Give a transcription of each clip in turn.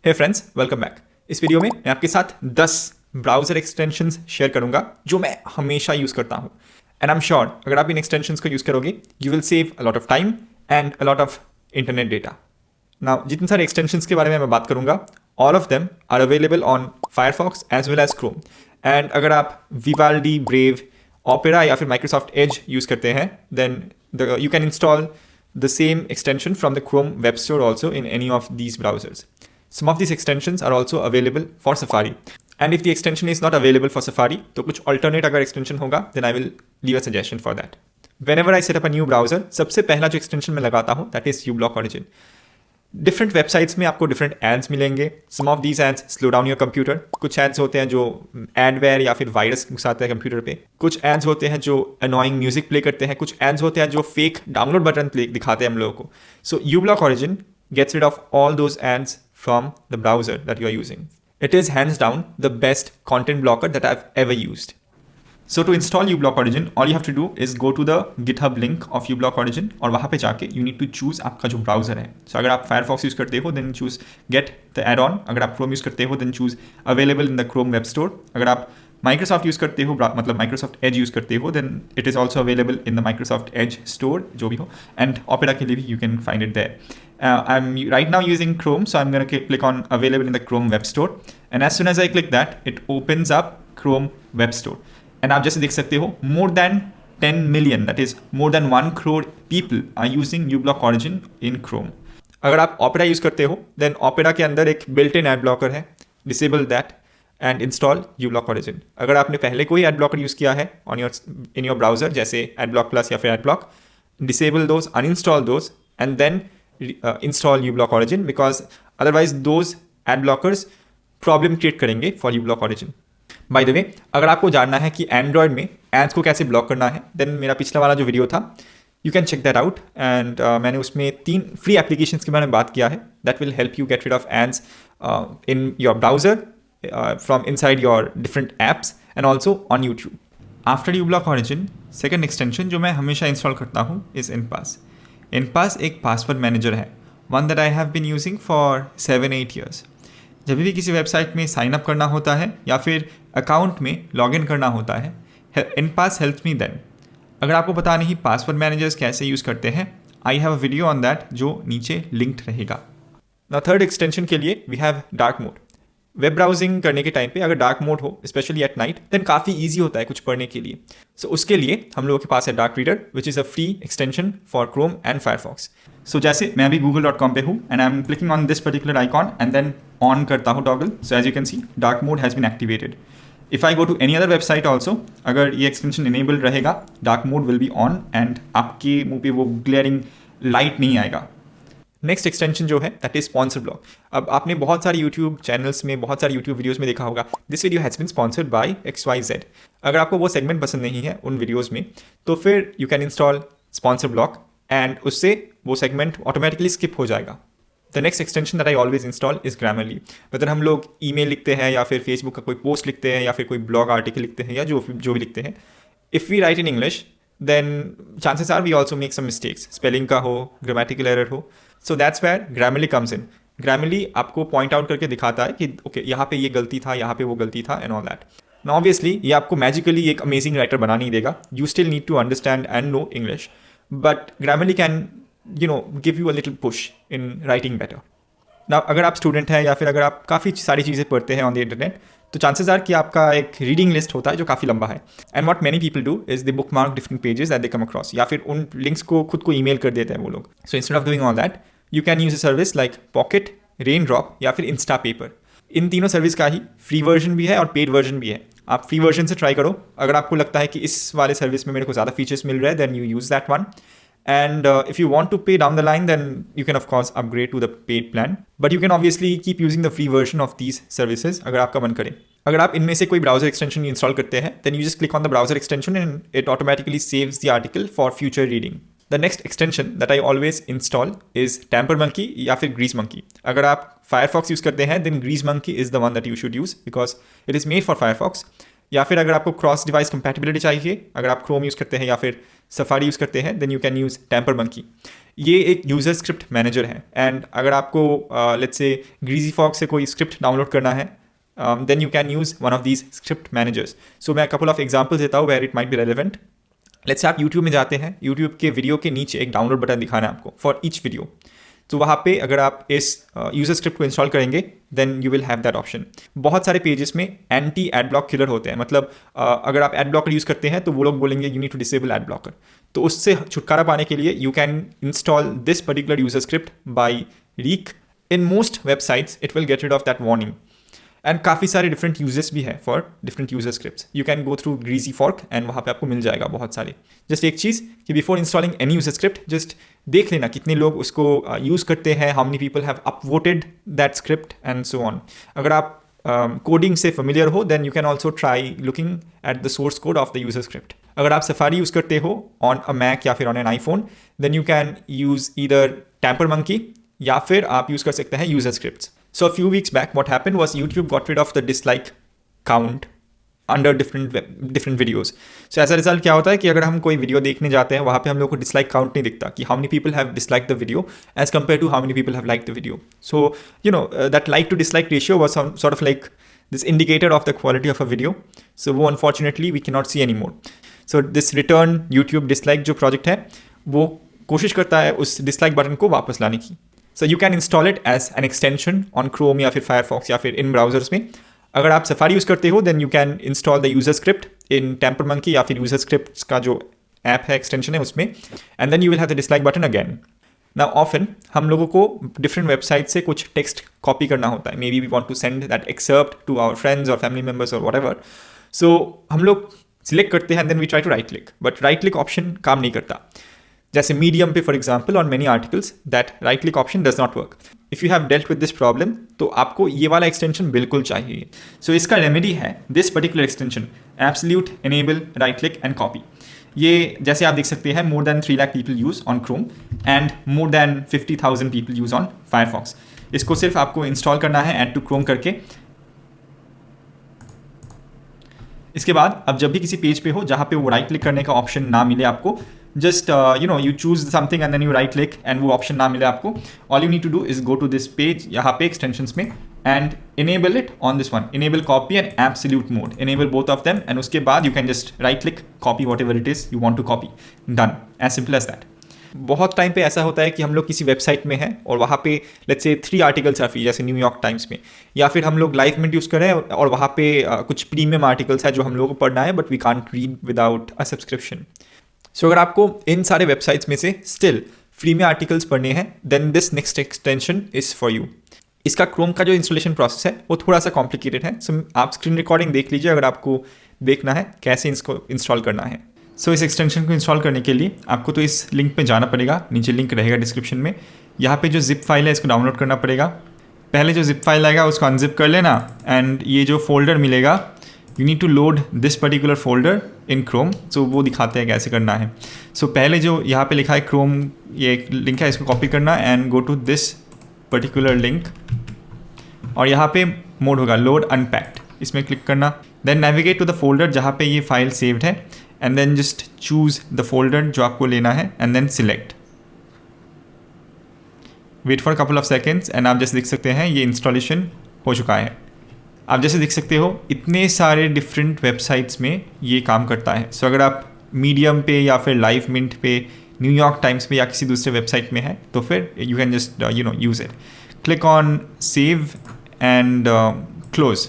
हे friends, welcome back. इस video में मैं आपके साथ 10 ब्राउज़र एक्सटेंशंस शेयर करूंगा जो मैं हमेशा यूज़ करता हूं। एंड आई एम श्योर अगर आप इन एक्सटेंशंस को यूज़ करोगे you will save a lot of time and a lot of internet data. Now जितने सारे एक्सटेंशंस के बारे में मैं बात करूंगा, all of them are available on Firefox as well as Chrome. And अगर आप विवाल्डी, ब्रेव, ओपेरा या फिर माइक्रोसॉफ्ट एज यूज़ करते हैं then you can install the same extension from the Chrome Web Store also in any of these browsers. Some of these extensions are also available for Safari. And if the extension is not available for Safari, तो कुछ alternate अगर extension होगा, then I will leave a suggestion for that. Whenever I set up a new browser, सबसे पहला जो extension मैं लगाता हूँ, that is uBlock Origin. Different websites में आपको डिफरेंट एड्स मिलेंगे। Some of these ads slow down your computer. कुछ एड्स होते हैं जो एडवेयर या फिर वायरस घुसाते हैं कंप्यूटर पे। कुछ एड्स होते हैं जो अनोइंग म्यूजिक प्ले करते हैं। कुछ एड्स होते हैं जो फेक डाउनलोड बटन प्ले दिखाते हैं हम लोगों को। सो uBlock Origin gets rid of all those ads from the browser that you are using. It is hands down the best content blocker that I've ever used. So to install uBlock Origin, all you have to do is go to the GitHub link of uBlock Origin और वहाँ पे जाके you need to choose आपका जो browser है। So अगर आप Firefox use करते हो then choose get the add-on। अगर आप Chrome यूज़ करते हो then choose available in the Chrome Web Store। अगर आप Microsoft यूज़ करते हो मतलब Microsoft Edge यूज़ करते हो then it is also available in the Microsoft Edge store जो भी हो, and Opera के लिए भी you can find it there. I'm right now using Chrome, so I'm going to click on available in the Chrome Web Store, and as soon as I click that it opens up Chrome Web Store. And आप जैसे देख सकते हो more than 10 million, that is more than 1 crore people are using uBlock Origin इन Chrome. अगर आप opera use करते हो देन ओपेरा के अंदर एक बिल्ट इन एड ब्लॉकर है, disable that and install uBlock Origin। अगर आपने पहले कोई एड ब्लॉकर यूज़ किया है ऑन इन योर ब्राउजर जैसे एडब्लॉक प्लस या फिर AdBlock, disable those, uninstall those and then install uBlock Origin because otherwise those ad blockers problem create करेंगे for uBlock Origin। By the way, अगर आपको जानना है कि एंड्रॉयड में एड्स को कैसे ब्लॉक करना है देन मेरा पिछला वाला जो वीडियो था you can check that out. And मैंने उसमें 3 फ्री एप्लीकेशंस के बारे में बात किया है that will help you get rid of ads in your browser from inside your different apps and also on YouTube. After uBlock Origin, second extension जो मैं हमेशा इंस्टॉल करता हूँ इज़ इनपास। इनपास एक पासवर्ड मैनेजर है, one that I have been using for 7-8 years. जब भी किसी वेबसाइट में साइन अप करना होता है या फिर अकाउंट में लॉग इन करना होता है, इनपास हेल्प्स मी देन। अगर आपको पता नहीं पासवर्ड मैनेजर्स कैसे यूज़ करते हैं, I have a video on that जो नीचे लिंक्ड रहेगा। ना थर्ड एक्सटेंशन के लिए we have dark mode. Web browsing करने के टाइम पे अगर डार्क मोड हो स्पेशली एट नाइट देन काफ़ी ईजी होता है कुछ पढ़ने के लिए। सो उसके लिए हम लोगों के पास है Dark Reader which is a free extension for Chrome and Firefox. So जैसे मैं अभी google.com पे हूँ and I am clicking on this particular icon and then on करता हूँ toggle. So as you can see dark mode has been activated. If I go to any other website also, अगर ये extension enabled रहेगा dark mode will be on and आपके मुंह पे वो glaring light नहीं आएगा। नेक्स्ट एक्सटेंशन जो है दैट इज स्पॉन्सर ब्लॉक। अब आपने बहुत सारे यूट्यूब चैनल्स में, बहुत सारे यूट्यूब वीडियोस में देखा होगा this video has been sponsored by XYZ। अगर आपको वो सेगमेंट पसंद नहीं है उन वीडियोस में तो फिर you can install sponsor block and उससे वो सेगमेंट ऑटोमेटिकली स्किप हो जाएगा। The next extension that I always install is Grammarly। Whether हम लोग ईमेल लिखते हैं या फिर फेसबुक का कोई पोस्ट लिखते हैं या फिर कोई ब्लॉग आर्टिकल लिखते हैं या जो भी लिखते हैं, if we write in English then chances are we also make some mistakes, spelling का हो, ग्रामेटिकल एरर हो। So that's where Grammarly comes in. Grammarly आपको पॉइंट आउट करके दिखाता है कि ओके यहाँ पे ये गलती था, यहाँ पे वो गलती था and all that. Now obviously ये आपको मैजिकली एक अमेजिंग राइटर बना नहीं देगा, you still need to understand and know English, but Grammarly can give you a little push in writing better. ना अगर आप स्टूडेंट हैं या फिर अगर आप काफ़ी सारी चीज़ें पढ़ते हैं ऑन द इंटरनेट तो चांसेस आर कि आपका एक रीडिंग लिस्ट होता है जो काफ़ी लंबा है। And what many people do is they book mark different pages that they come across, या फिर उन लिंक्स को खुद को ईमेल कर देते हैं वो लोग। So instead of doing all that you can use a service like pocket, raindrop या फिर इंस्टापेपर। इन तीनों सर्विस का ही फ्री वर्जन भी है और पेड वर्जन भी है। आप फ्री वर्जन से ट्राई करो, अगर आपको लगता है कि इस वाले सर्विस में मेरे को ज़्यादा फीचर्स मिल रहे हैं then you use that one. And if you want to pay down the line, then you can of course upgrade to the paid plan. But you can obviously keep using the free version of these services अगर आपका मन करे। अगर आप इनमें से कोई browser extension install करते हैं then you just click on the browser extension and it automatically saves the article for future reading. The next extension that I always install is TamperMonkey या फिर GreaseMonkey। अगर आप Firefox यूज़ करते हैं then GreaseMonkey is the one that you should use because it is made for Firefox। या फिर अगर आपको क्रॉस डिवाइस कंपैटिबिलिटी चाहिए, अगर आप क्रोम यूज़ करते हैं या फिर सफारी यूज़ करते हैं then you can use TamperMonkey। ये एक यूज़र स्क्रिप्ट मैनेजर है, एंड अगर आपको लेट्स से ग्रीजीफॉक्स से कोई स्क्रिप्ट डाउनलोड करना है, then you can use one of these script managers. So मैं couple of examples देता हूँ where it might be relevant. Let's say आप YouTube में जाते हैं, YouTube के वीडियो के नीचे एक डाउनलोड बटन दिखाना है आपको फॉर ईच वीडियो. तो वहाँ पे अगर आप इस यूज़र स्क्रिप्ट को इंस्टॉल करेंगे then you will have that option. बहुत सारे पेजेस में एंटी एड ब्लॉक किलर होते हैं, मतलब अगर आप एड ब्लॉकर यूज़ करते हैं तो वो लोग बोलेंगे you need to disable ad blocker. तो उससे छुटकारा पाने के लिए you can install this particular user script by Reek. In most websites it will get rid of that warning. And काफ़ी सारे डिफरेंट यूजेस भी है for different user scripts. You can go through Greasy Fork and वहाँ पे आपको मिल जाएगा बहुत सारे. जस्ट एक चीज़ कि before installing any user script just देख लेना कितने लोग उसको यूज़ करते हैं, how many people have upvoted that script and so on. अगर आप कोडिंग से फेमिलियर हो then you can also try looking at the source code of the user script. अगर आप सफारी यूज़ करते हो ऑन अ मैक या फिर on an iPhone then you can use either Tampermonkey या फिर आप यूज़ कर सकते हैं user scripts. So a few weeks back, what happened was YouTube got rid of the dislike count under different videos. So as a result क्या होता है कि अगर हम कोई वीडियो देखने जाते हैं वहाँ पे हम लोग को dislike count नहीं दिखता कि how many people have disliked the video as compared to how many people have liked the video. So you know that like to dislike ratio was sort of like this indicator of the quality of a video. So वो unfortunately we cannot see anymore. So this return YouTube dislike जो project है वो कोशिश करता है उस dislike button को वापस लाने की. So you can install it as an extension on Chrome या फिर Firefox या फिर इन ब्राउजर्स में. अगर आप सफारी यूज़ करते हो then you can install the user script in Tamper Monkey या फिर user scripts का जो ऐप है एक्सटेंशन है उसमें, and then you will have the dislike button again. Now often हम लोगों को different websites से कुछ text copy करना होता है. Maybe we want to send that excerpt to our friends or family members or whatever. So हम लोग select करते हैं and then we try to right click, but right click option काम नहीं करता. जैसे मीडियम पे for example on many articles that right click option does not work. If you have dealt with this problem तो आपको ये वाला extension बिल्कुल चाहिए. सो इसका रेमेडी है this particular extension absolute enable right click and copy. ये जैसे आप देख सकते हैं more than 3 lakh people use on Chrome and more than 50,000 people use on Firefox. इसको सिर्फ आपको इंस्टॉल करना है ऐड टू क्रोम करके. इसके बाद अब जब भी किसी पेज पे हो जहाँ पे वो राइट क्लिक करने का ऑप्शन ना मिले आपको, just you choose something and then you right click and वो option ना मिले आपको, all you need to do is go to this page यहाँ पे extensions में and enable it on this one, enable copy and absolute mode, enable both of them and उसके बाद you can just right click copy whatever it is you want to copy, done, as simple as that. बहुत time पे ऐसा होता है कि हम लोग किसी वेबसाइट में हैं और वहाँ पे लेट्स से 3 आर्टिकल्स आ फ्री, जैसे न्यूयॉर्क टाइम्स में, या फिर हम लोग लाइव मिंट यूज़ कर रहे हैं और वहाँ पे कुछ प्रीमियम आर्टिकल्स है जो हम लोगों को पढ़ना है but we can't read without a subscription. So अगर आपको इन सारे वेबसाइट्स में से स्टिल फ्री में आर्टिकल्स पढ़ने हैं then this next extension is for you. इसका क्रोम का जो इंस्टॉलेशन प्रोसेस है वो थोड़ा सा कॉम्प्लिकेटेड है. सो आप स्क्रीन रिकॉर्डिंग देख लीजिए अगर आपको देखना है कैसे इसको इंस्टॉल करना है. सो इस एक्सटेंशन को इंस्टॉल करने के लिए आपको तो इस लिंक पे जाना पड़ेगा, नीचे लिंक रहेगा डिस्क्रिप्शन में. यहाँ पे जो जिप फाइल है इसको डाउनलोड करना पड़ेगा. पहले जो जिप फाइल आएगा उसको अनजिप कर लेना एंड ये जो फोल्डर मिलेगा you need to load this particular folder in Chrome. So वो दिखाते हैं कैसे करना है. So पहले जो यहाँ पे लिखा है Chrome, ये एक लिंक है, इसको कॉपी करना and go to this particular link और यहाँ पे मोड होगा load unpacked, इसमें क्लिक करना. Then navigate to the folder जहाँ पे ये फाइल saved है and then just choose the folder जो आपको लेना है and then select. Wait for a couple of seconds and आप जैसे देख सकते हैं ये इंस्टॉलेशन हो चुका है. आप जैसे देख सकते हो इतने सारे डिफरेंट वेबसाइट्स में ये काम करता है. सो अगर आप मीडियम पे या फिर लाइव मिंट पे, न्यूयॉर्क टाइम्स पे या किसी दूसरे वेबसाइट में है तो फिर you can just use it. Click on save and close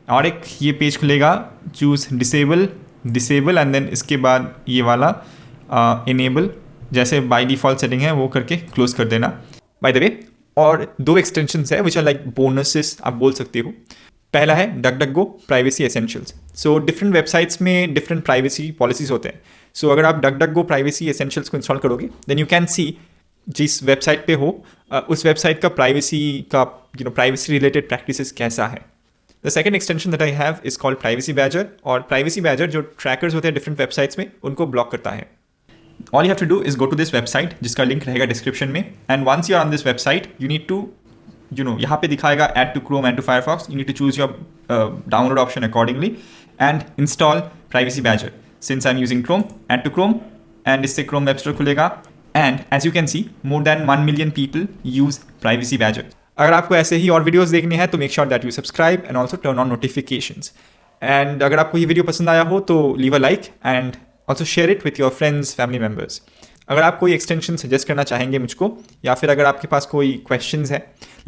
और एक ये पेज खुलेगा, चूज़ डिसेबल एंड देन इसके बाद ये वाला इनेबल, जैसे बाय डिफ़ॉल्ट सेटिंग है वो करके क्लोज कर देना. बाय द वे और 2 एक्सटेंशंस है विच आर लाइक बोनसेस आप बोल सकते हो. पहला है DuckDuckGo privacy essentials. So different websites में डिफरेंट प्राइवेसी पॉलिसीज़ होते हैं. सो अगर आप डकडकगो प्राइवेसी एसेंशियल्स को इंस्टॉल करोगे देन यू कैन सी जिस वेबसाइट पे हो उस वेबसाइट का प्राइवेसी रिलेटेड प्रैक्टिसेस कैसा है. The second extension that I have is called Privacy Badger. और प्राइवेसी बैजर जो ट्रैकर्स होते हैं डिफरेंट वेबसाइट्स में उनको ब्लॉक करता है. All you have to do is go to this website जिसका लिंक रहेगा डिस्क्रिप्शन में and once you are on this website you need to यहाँ पे दिखाएगा add to Chrome and to Firefox. You need to choose your download option accordingly and install Privacy Badger. Since I'm using Chrome, add to Chrome and इससे Chrome Web Store खुलेगा. And as you can see more than 1 million people use Privacy Badger. अगर आपको ऐसे ही और videos देखने हैं तो make sure that you subscribe and also turn on notifications. And अगर आपको ये वीडियो पसंद आया हो तो leave a like and also share it with your friends family members. अगर आप कोई एक्सटेंशन सजेस्ट करना चाहेंगे मुझको या फिर अगर आपके पास कोई क्वेश्चंस है,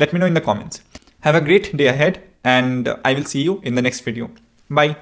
let me know in the comments. Have a great day ahead and I will see you in the next video. Bye.